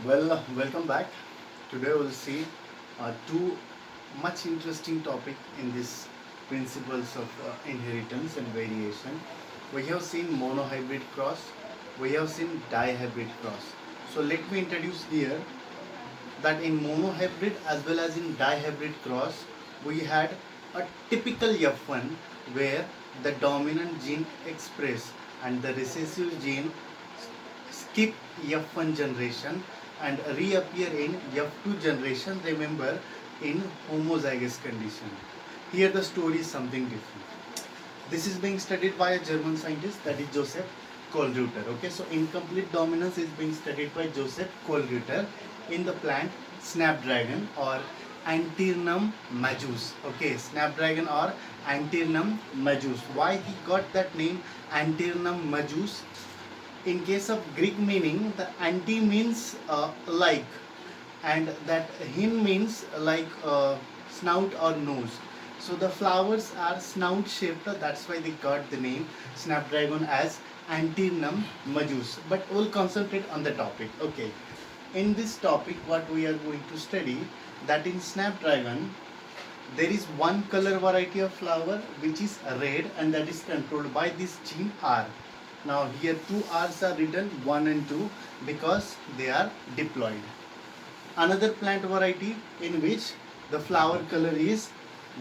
Welcome back. Today we'll see two much interesting topic in this principles of inheritance and variation. We have seen monohybrid cross, we have seen dihybrid cross. So let me introduce here that in monohybrid as well as in dihybrid cross, we had a typical F1 where the dominant gene express and the recessive gene skip F1 generation and reappear in F2 generation, remember, in homozygous condition. Here the story is something different. This is being studied by a German scientist, that is Joseph Kohlreuter. Okay, so incomplete dominance is being studied by Joseph Kohlreuter in the plant Snapdragon or Antirnum majus. Okay, Snapdragon or Antirnum majus. Why he got that name Antirnum majus? In case of Greek meaning, the anti means like, and that hin means like snout or nose. So the flowers are snout shaped, that's why they got the name Snapdragon as Antirnum majus. But we'll concentrate on the topic. Okay. In this topic, what we are going to study, that in Snapdragon, there is one color variety of flower which is red, and that is controlled by this gene R. Now here two R's are written, 1 and 2, because they are diploid. Another plant variety in which the flower color is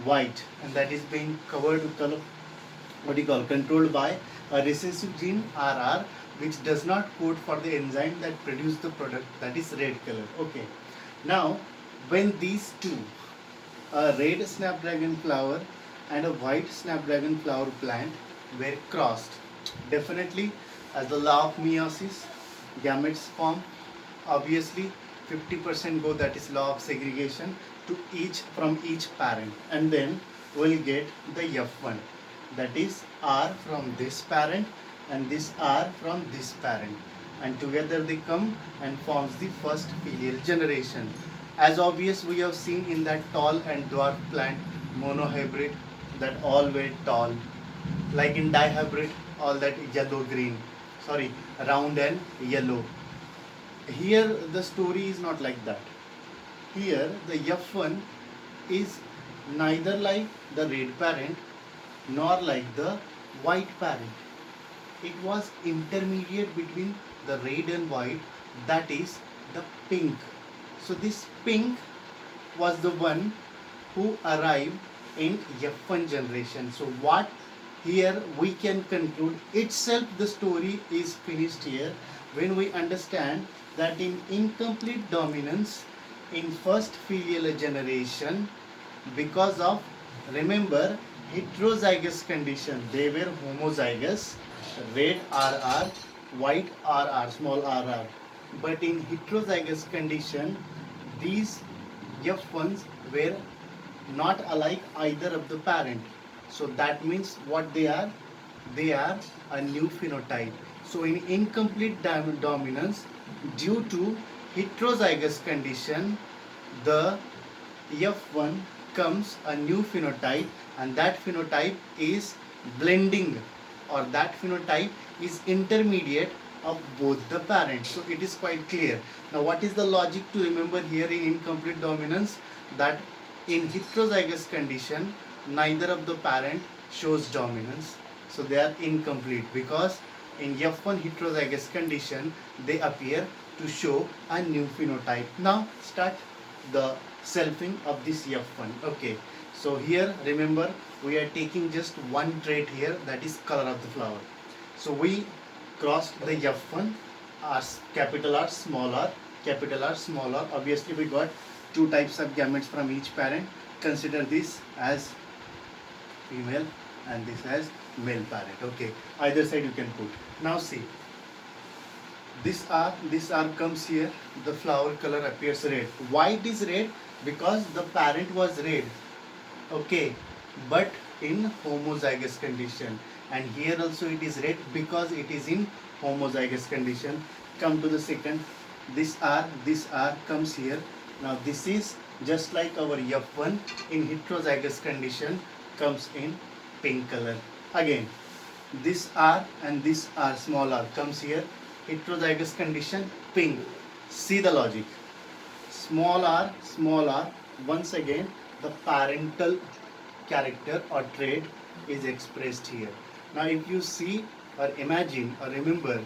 white, and that is being covered with color, what you call, controlled by a recessive gene RR, which does not code for the enzyme that produce the product, that is red color. Okay. Now when these two, a red snapdragon flower and a white snapdragon flower plant, were crossed, definitely, as the law of meiosis, gametes form. Obviously, 50% go, that is law of segregation, to each from each parent, and then we'll get the F1, that is R from this parent and this R from this parent, and together they come and forms the first filial generation. As obvious, we have seen in that tall and dwarf plant monohybrid that all were tall, like in dihybrid all that yellow green, sorry, round and yellow. Here the story is not like that. Here the F1 is neither like the red parent nor like the white parent. It was intermediate between the red and white, that is the pink. So this pink was the one who arrived in F1 generation. So what here we can conclude, itself the story is finished here when we understand that in incomplete dominance in first filial generation, because of, remember, heterozygous condition, they were homozygous, red RR, white RR, small RR. But in heterozygous condition, these F1s were not alike either of the parent. So that means what they are? They are a new phenotype. So in incomplete dominance, due to heterozygous condition, the F1 comes a new phenotype, and that phenotype is blending, or that phenotype is intermediate of both the parents. So it is quite clear. Now what is the logic to remember here in incomplete dominance? That in heterozygous condition, neither of the parent shows dominance, so they are incomplete, because in F1 heterozygous condition they appear to show a new phenotype. Now start the selfing of this F1. Okay, so here remember we are taking just one trait here, that is color of the flower. So we crossed the F1, capital R, small r, capital R, small r. Obviously we got two types of gametes from each parent. Consider this as female and this as male parent. Okay, either side you can put. Now see, this R comes here, the flower color appears red. Why it is red? Because the parent was red. Okay, but in homozygous condition, and here also it is red because it is in homozygous condition. Come to the second, this R comes here. Now this is just like our F1 in heterozygous condition, comes in pink color. Again, this R and this R, small r, comes here, heterozygous condition, pink. See the logic. Small r, once again the parental character or trait is expressed here. Now if you see or imagine or remember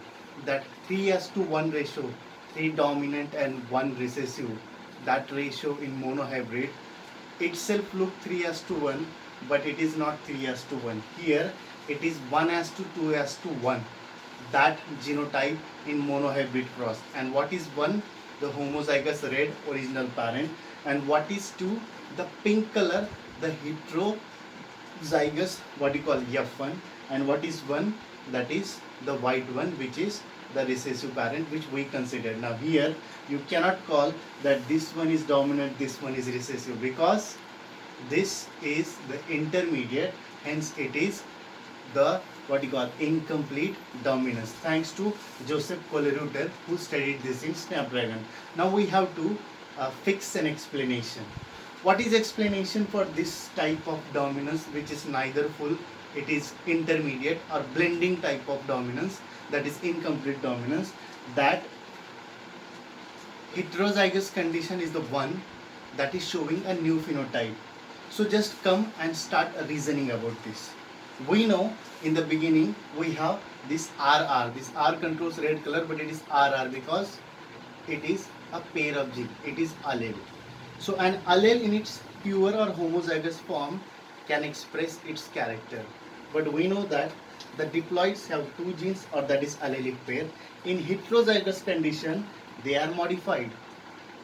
that 3:1 ratio, 3 dominant and 1 recessive, that ratio in monohybrid itself look 3:1, but it is not 3:1. Here it is 1:2:1, that genotype in monohybrid cross. And what is 1? The homozygous red original parent. And what is 2? The pink color, the heterozygous, what you call F1. And what is 1? That is the white one, which is the recessive parent, which we consider. Now here you cannot call that this one is dominant, this one is recessive, because this is the intermediate, hence it is the what you call incomplete dominance, thanks to Joseph Colleruter, who studied this in Snapdragon. Now we have to fix an explanation. What is explanation for this type of dominance, which is neither full, it is intermediate or blending type of dominance, that is incomplete dominance? That heterozygous condition is the one that is showing a new phenotype. So just come and start reasoning about this. We know in the beginning we have this RR. This R controls red color, but it is RR because it is a pair of gene. It is allele. So an allele in its pure or homozygous form can express its character. But we know that the diploids have 2 genes, or that is allelic pair. In heterozygous condition, they are modified.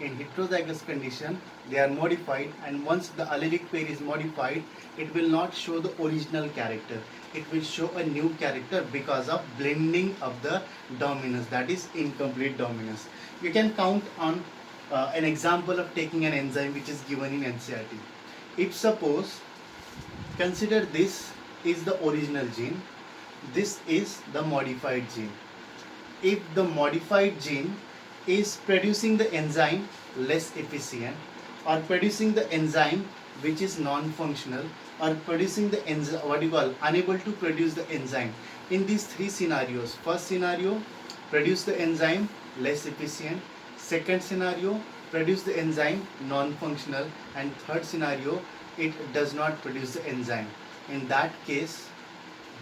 In heterozygous condition, they are modified, and once the allelic pair is modified, it will not show the original character. It will show a new character because of blending of the dominance, that is incomplete dominance. You can count on an example of taking an enzyme which is given in NCERT. If suppose, consider this is the original gene, this is the modified gene. If the modified gene is producing the enzyme less efficient, or producing the enzyme which is non-functional, or producing the enzyme unable to produce the enzyme, in these 3 scenarios, first scenario, produce the enzyme less efficient, second scenario, produce the enzyme non-functional, and third scenario, it does not produce the enzyme. In that case,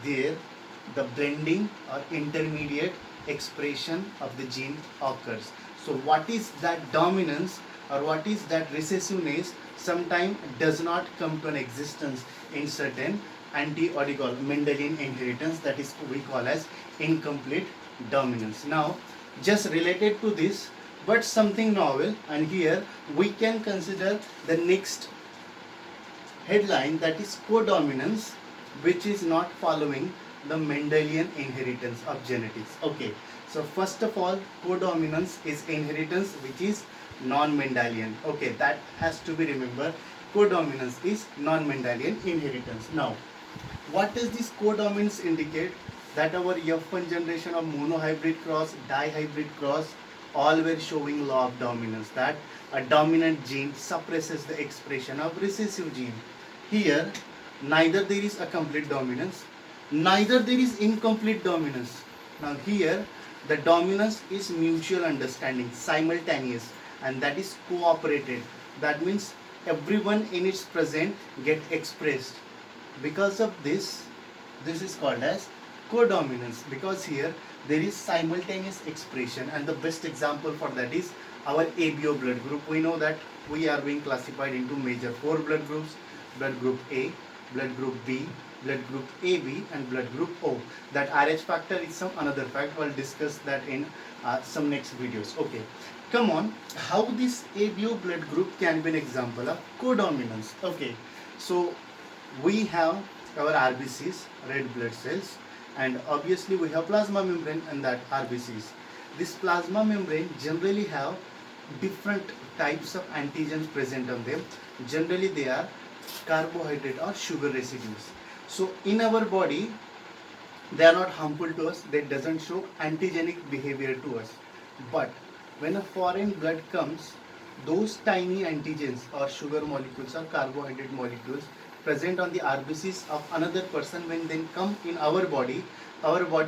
there the blending or intermediate expression of the gene occurs. So what is that dominance or what is that recessiveness sometimes does not come to an existence in certain Mendelian inheritance, that is we call as incomplete dominance. Now just related to this, but something novel, and here we can consider the next headline, that is co-dominance, which is not following the Mendelian inheritance of genetics. Okay, so first of all, co-dominance is inheritance which is non-Mendelian. Okay, that has to be remembered. Co-dominance is non-Mendelian inheritance. Now, what does this co-dominance indicate? That our F1 generation of monohybrid cross, dihybrid cross, all were showing law of dominance, that a dominant gene suppresses the expression of recessive gene. Here, neither there is a complete dominance, neither there is incomplete dominance. Now here, the dominance is mutual understanding, simultaneous, and that is cooperated. That means everyone in its present get expressed. Because of this, this is called as co-dominance, because here there is simultaneous expression, and the best example for that is our ABO blood group. We know that we are being classified into major 4 blood groups: blood group A, blood group B, blood group AB, and blood group O. That RH factor is some another fact. We'll discuss that in some next videos. Okay, come on, how this ABO blood group can be an example of co-dominance. Okay, so we have our RBCs, red blood cells, and obviously we have plasma membrane and that RBCs. This plasma membrane generally have different types of antigens present on them. Generally they are carbohydrate or sugar residues. So in our body, they are not harmful to us, they doesn't show antigenic behavior to us. But when a foreign blood comes, those tiny antigens or sugar molecules or carbohydrate molecules present on the RBCs of another person, when they come in our body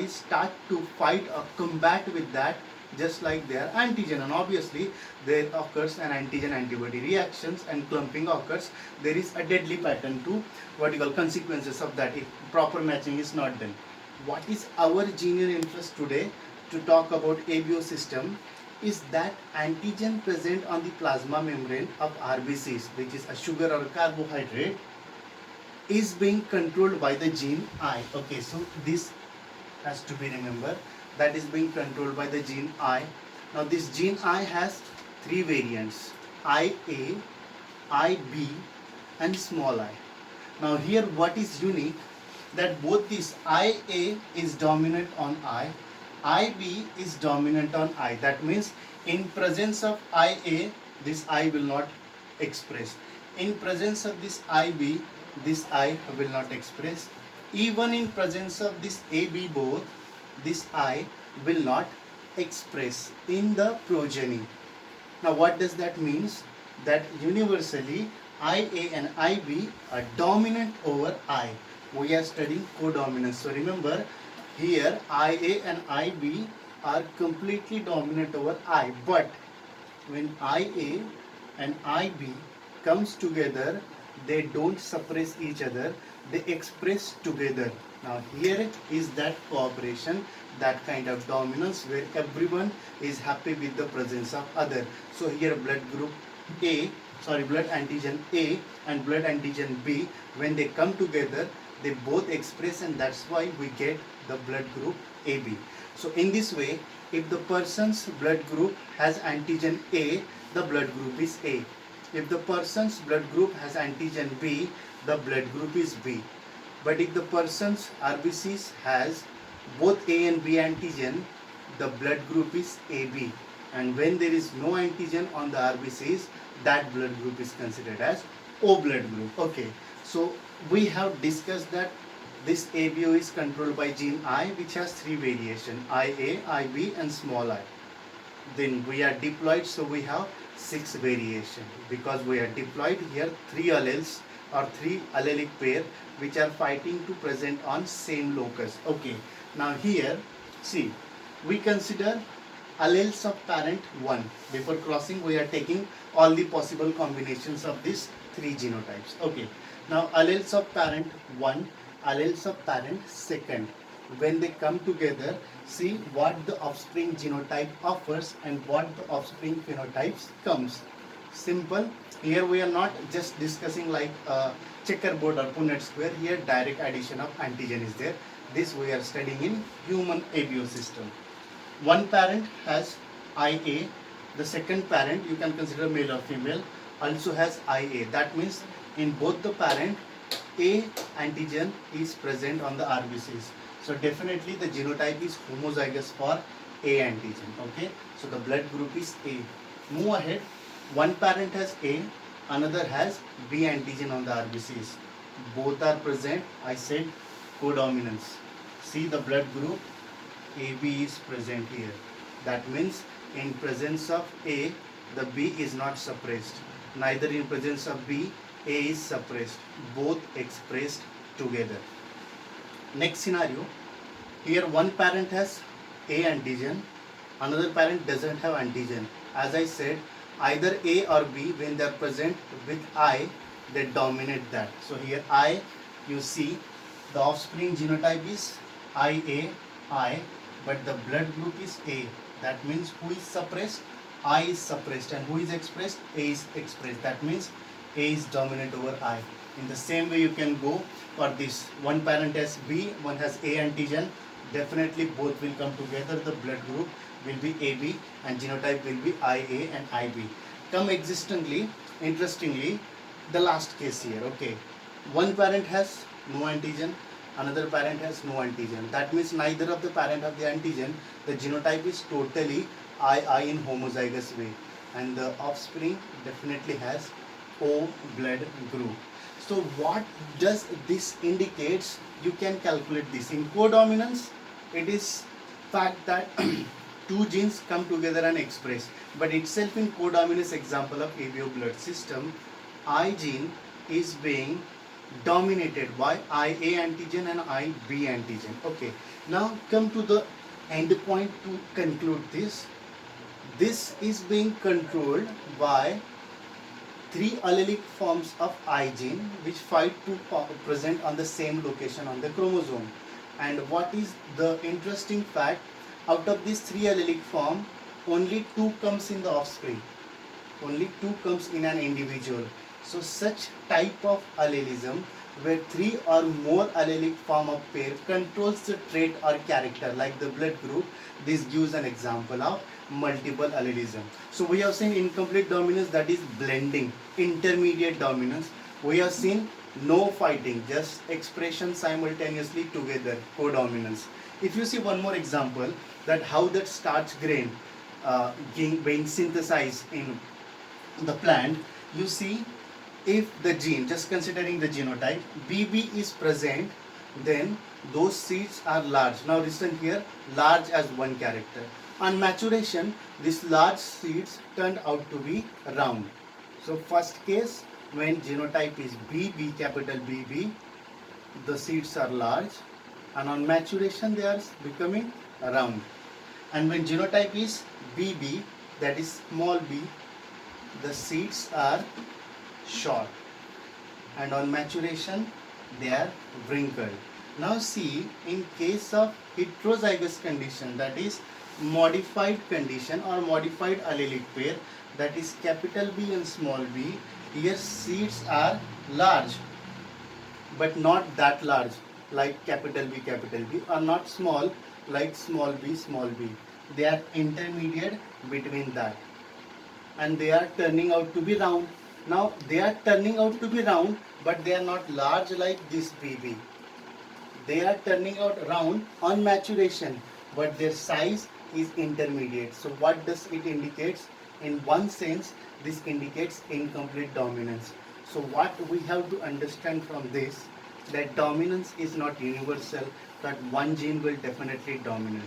start to fight or combat with that just like their antigen, and obviously there occurs an antigen antibody reactions and clumping occurs. There is a deadly pattern to what you call consequences of that if proper matching is not done. What is our genuine interest today to talk about ABO system is that antigen present on the plasma membrane of RBCs, which is a sugar or a carbohydrate, is being controlled by the gene I. Okay, so this has to be remembered, that is being controlled by the gene I. Now this gene I has three variants, IA, IB and small I. Now here what is unique, that both this IA is dominant on I, IB is dominant on I. That means in presence of IA, this I will not express. In presence of this IB, this I will not express. Even in presence of this AB both, this I will not express in the progeny. Now what does that mean? That universally IA and IB are dominant over I. We are studying co-dominance. So remember here IA and IB are completely dominant over I. But when IA and IB comes together, they don't suppress each other, they express together. Now here is that cooperation, that kind of dominance where everyone is happy with the presence of other. So here blood group blood antigen A and blood antigen B, when they come together, they both express, and that's why we get the blood group AB. So in this way, if the person's blood group has antigen A, the blood group is A. If the person's blood group has antigen B, the blood group is B. But if the person's RBCs has both A and B antigen, the blood group is AB. And when there is no antigen on the RBCs, that blood group is considered as O blood group. Okay, so we have discussed that this ABO is controlled by gene I, which has three variations, IA, IB and small I. Then we are diploid, so we have 6 variation. Because we are diploid, here 3 alleles or 3 allelic pair which are fighting to present on same locus. Okay, now here see, we consider alleles of parent 1. Before crossing, we are taking all the possible combinations of these 3 genotypes. Okay, now alleles of parent 1, alleles of parent 2. When they come together, see what the offspring genotype offers and what the offspring phenotypes comes. Simple. Here we are not just discussing like checkerboard or Punnett square. Here direct addition of antigen is there. This we are studying in human ABO system. One parent has IA. The second parent, you can consider male or female, also has IA. That means in both the parent, A antigen is present on the RBCs. So definitely the genotype is homozygous for A antigen. Okay, so the blood group is A. Move ahead. One parent has A, another has B antigen on the RBCs. Both are present. I said co-dominance. See the blood group AB is present here. That means in presence of A, the B is not suppressed. Neither in presence of B, A is suppressed. Both expressed together. Next scenario, here one parent has A antigen, another parent doesn't have antigen. As I said, either A or B, when they are present with I, they dominate that. So here I, you see the offspring genotype is IA, I, but the blood group is A. That means who is suppressed? I is suppressed, and who is expressed? A is expressed. That means A is dominant over I. In the same way you can go for this. One parent has B, one has A antigen. Definitely both will come together. The blood group will be AB and genotype will be IA and IB. Come existently, interestingly, the last case here. Okay, one parent has no antigen, another parent has no antigen. That means neither of the parent have the antigen. The genotype is totally II in homozygous way, and the offspring definitely has O blood group. So what does this indicates? You can calculate this. In co-dominance, it is fact that two genes come together and express. But itself in co-dominance example of ABO blood system, I gene is being dominated by IA antigen and IB antigen. Okay. Now come to the end point to conclude this. This is being controlled by three allelic forms of I gene which fight to present on the same location on the chromosome. And what is the interesting fact? Out of these three allelic form, only two comes in the offspring. Only two comes in an individual. So such type of allelism where three or more allelic form of pair controls the trait or character like the blood group, this gives an example of multiple allelism. So we have seen incomplete dominance, that is blending. Intermediate dominance, we have seen no fighting, just expression simultaneously together, co-dominance. If you see one more example, that how that starch grain being synthesized in the plant, you see if the gene, just considering the genotype, BB is present, then those seeds are large. Now listen here, large as one character. On maturation, these large seeds turned out to be round. So first case, when genotype is BB, capital BB, the seeds are large, and on maturation they are becoming round. And when genotype is BB, that is small b, the seeds are short, and on maturation they are wrinkled. Now see, in case of heterozygous condition, that is modified condition or modified allelic pair, that is capital B and small b, here seeds are large but not that large like capital B, or not small like small b. They are intermediate between that, and they are turning out to be round. Now they are turning out to be round, but they are not large like this BB. They are turning out round on maturation, but their size is intermediate. So what does it indicate? In one sense, this indicates incomplete dominance. So what we have to understand from this, that dominance is not universal, that one gene will definitely dominate.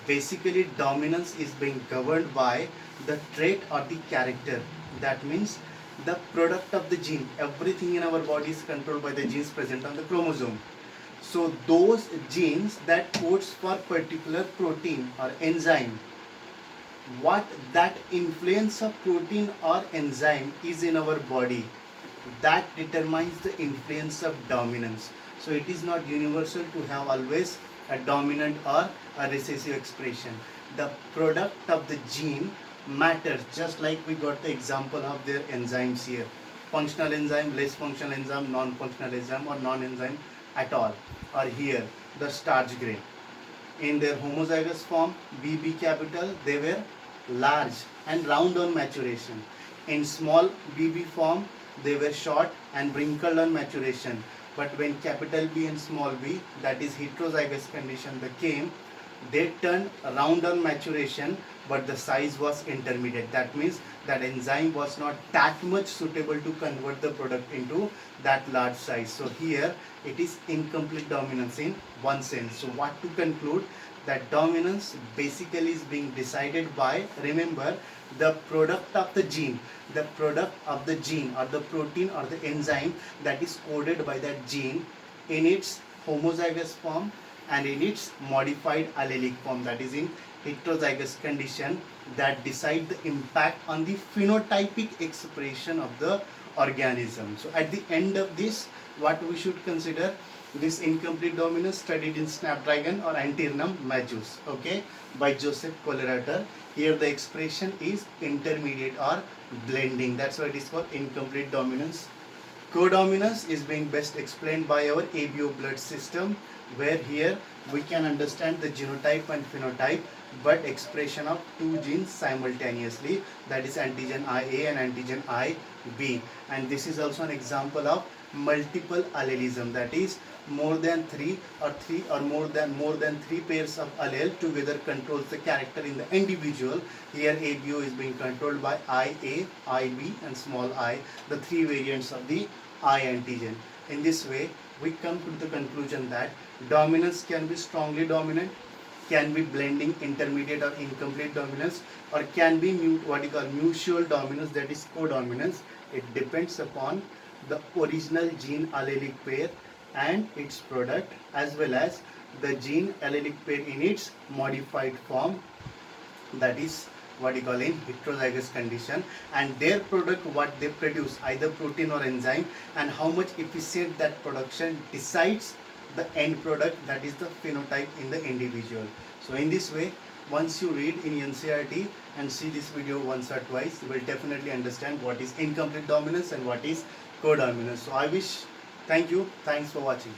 Basically, dominance is being governed by the trait or the character. That means the product of the gene. Everything in our body is controlled by the genes present on the chromosome. So those genes that codes for particular protein or enzyme, what that influence of protein or enzyme is in our body, that determines the influence of dominance. So it is not universal to have always a dominant or a recessive expression. The product of the gene matters, just like we got the example of their enzymes here. Functional enzyme, less functional enzyme, non-functional enzyme, or non-enzyme at all. Or here, the starch grain. In their homozygous form, BB capital, they were large and round on maturation. In small BB form, they were short and wrinkled on maturation. But when capital B and small b, that is heterozygous condition, they came, they turned round on maturation, but the size was intermediate. That means that enzyme was not that much suitable to convert the product into that large size. So here it is incomplete dominance in one sense. So what to conclude? That dominance basically is being decided by, remember, the product of the gene. The product of the gene or the protein or the enzyme that is coded by that gene in its homozygous form and in its modified allelic form, that is in heterozygous condition, that decide the impact on the phenotypic expression of the organism. So at the end of this, what we should consider, this incomplete dominance studied in Snapdragon or Antennum majus, okay, by Joseph Colerator. Here the expression is intermediate or blending. That's why it is called incomplete dominance. Co-dominance is being best explained by our ABO blood system, where here we can understand the genotype and phenotype, but expression of two genes simultaneously, that is antigen IA and antigen IB. And this is also an example of multiple allelism, that is more than three or more than three pairs of allele together controls the character in the individual. Here ABO is being controlled by IA, IB and small I, the three variants of the I antigen. In this way, we come to the conclusion that dominance can be strongly dominant, can be blending, intermediate or incomplete dominance, or can be what you call mutual dominance, that is co-dominance. It depends upon the original gene allelic pair and its product, as well as the gene allelic pair in its modified form, that is what you call in heterozygous condition, and their product what they produce, either protein or enzyme, and how much efficient that production decides the end product, that is the phenotype in the individual. So in this way, once you read in NCERT and see this video once or twice, you will definitely understand what is incomplete dominance and what is co-dominance. So I wish, thank you, thanks for watching.